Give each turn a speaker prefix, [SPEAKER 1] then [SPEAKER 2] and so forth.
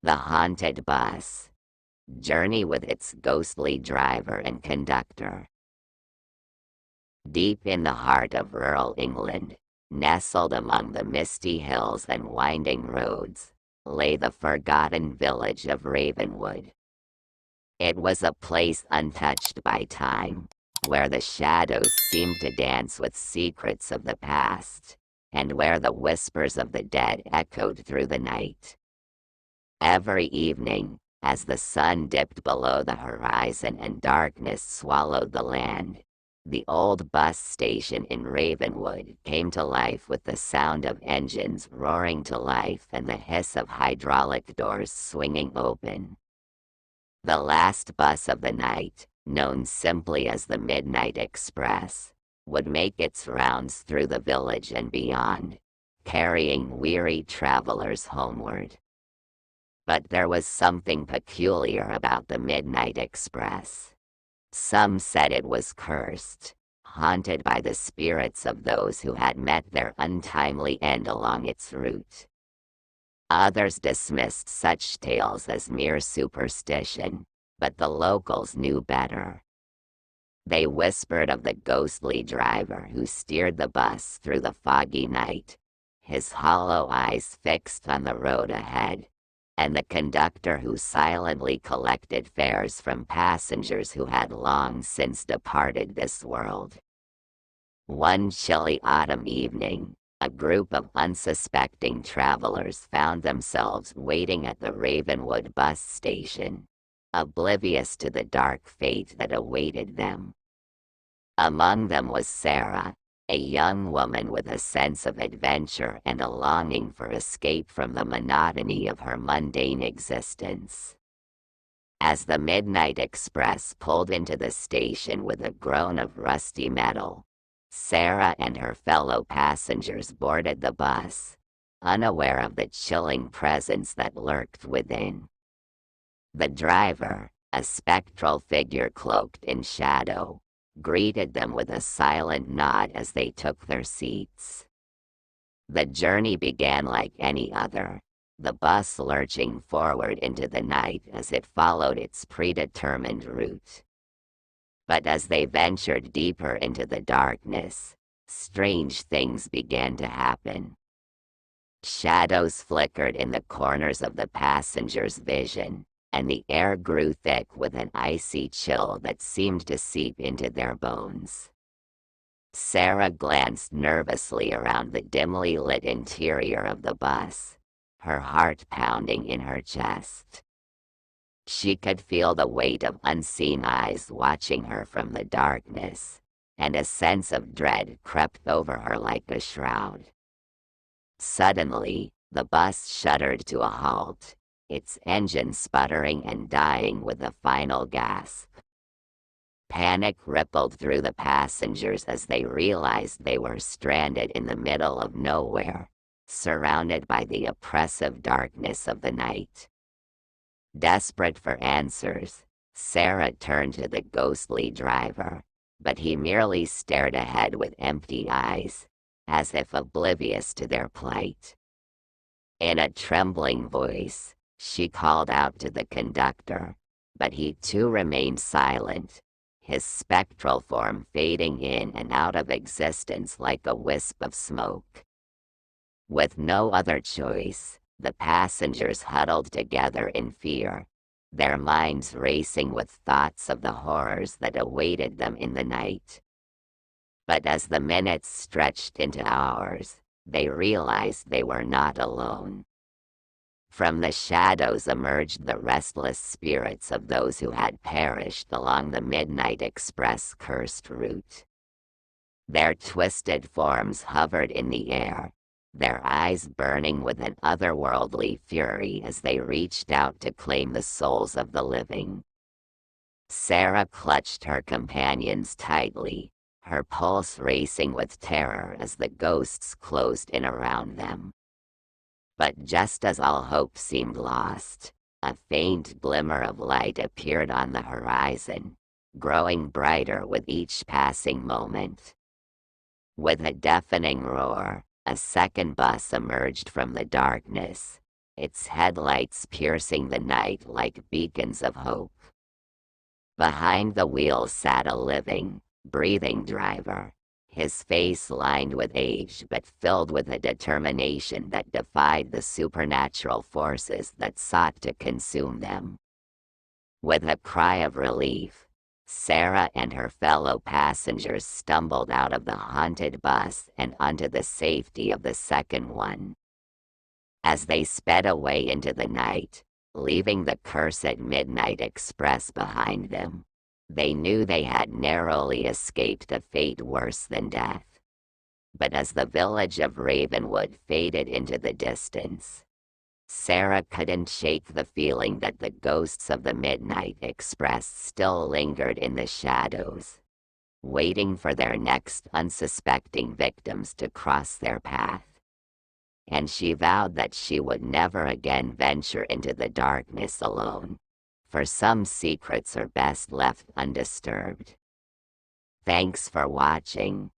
[SPEAKER 1] The Haunted Bus. Journey with its ghostly driver and conductor. Deep in the heart of rural England, nestled among the misty hills and winding roads, lay the forgotten village of Ravenwood. It was a place untouched by time, where the shadows seemed to dance with secrets of the past, and where the whispers of the dead echoed through the night. Every evening, as the sun dipped below the horizon and darkness swallowed the land, the old bus station in Ravenwood came to life with the sound of engines roaring to life and the hiss of hydraulic doors swinging open. The last bus of the night, known simply as the Midnight Express, would make its rounds through the village and beyond, carrying weary travelers homeward. But there was something peculiar about the Midnight Express. Some said it was cursed, haunted by the spirits of those who had met their untimely end along its route. Others dismissed such tales as mere superstition, but the locals knew better. They whispered of the ghostly driver who steered the bus through the foggy night, his hollow eyes fixed on the road ahead, and the conductor who silently collected fares from passengers who had long since departed this world. One chilly autumn evening, a group of unsuspecting travelers found themselves waiting at the Ravenwood bus station, oblivious to the dark fate that awaited them. Among them was Sarah, a young woman with a sense of adventure and a longing for escape from the monotony of her mundane existence. As the Midnight Express pulled into the station with a groan of rusty metal, Sarah and her fellow passengers boarded the bus, unaware of the chilling presence that lurked within. The driver, a spectral figure cloaked in shadow, greeted them with a silent nod as they took their seats. The journey began like any other, the bus lurching forward into the night as it followed its predetermined route. But as they ventured deeper into the darkness, strange things began to happen. Shadows flickered in the corners of the passengers' vision, and the air grew thick with an icy chill that seemed to seep into their bones. Sarah glanced nervously around the dimly lit interior of the bus, her heart pounding in her chest. She could feel the weight of unseen eyes watching her from the darkness, and a sense of dread crept over her like a shroud. Suddenly, the bus shuddered to a halt, its engine sputtering and dying with a final gasp. Panic rippled through the passengers as they realized they were stranded in the middle of nowhere, surrounded by the oppressive darkness of the night. Desperate for answers, Sarah turned to the ghostly driver, but he merely stared ahead with empty eyes, as if oblivious to their plight. In a trembling voice, she called out to the conductor, but he too remained silent, his spectral form fading in and out of existence like a wisp of smoke. With no other choice, the passengers huddled together in fear, their minds racing with thoughts of the horrors that awaited them in the night. But as the minutes stretched into hours, they realized they were not alone. From the shadows emerged the restless spirits of those who had perished along the Midnight Express cursed route. Their twisted forms hovered in the air, their eyes burning with an otherworldly fury as they reached out to claim the souls of the living. Sarah clutched her companions tightly, her pulse racing with terror as the ghosts closed in around them. But just as all hope seemed lost, a faint glimmer of light appeared on the horizon, growing brighter with each passing moment. With a deafening roar, a second bus emerged from the darkness, its headlights piercing the night like beacons of hope. Behind the wheel sat a living, breathing driver, his face lined with age but filled with a determination that defied the supernatural forces that sought to consume them. With a cry of relief, Sarah and her fellow passengers stumbled out of the haunted bus and onto the safety of the second one. As they sped away into the night, leaving the cursed Midnight Express behind them, they knew they had narrowly escaped a fate worse than death. But as the village of Ravenwood faded into the distance, Sarah couldn't shake the feeling that the ghosts of the Midnight Express still lingered in the shadows, waiting for their next unsuspecting victims to cross their path. And she vowed that she would never again venture into the darkness alone, for some secrets are best left undisturbed. Thanks for watching.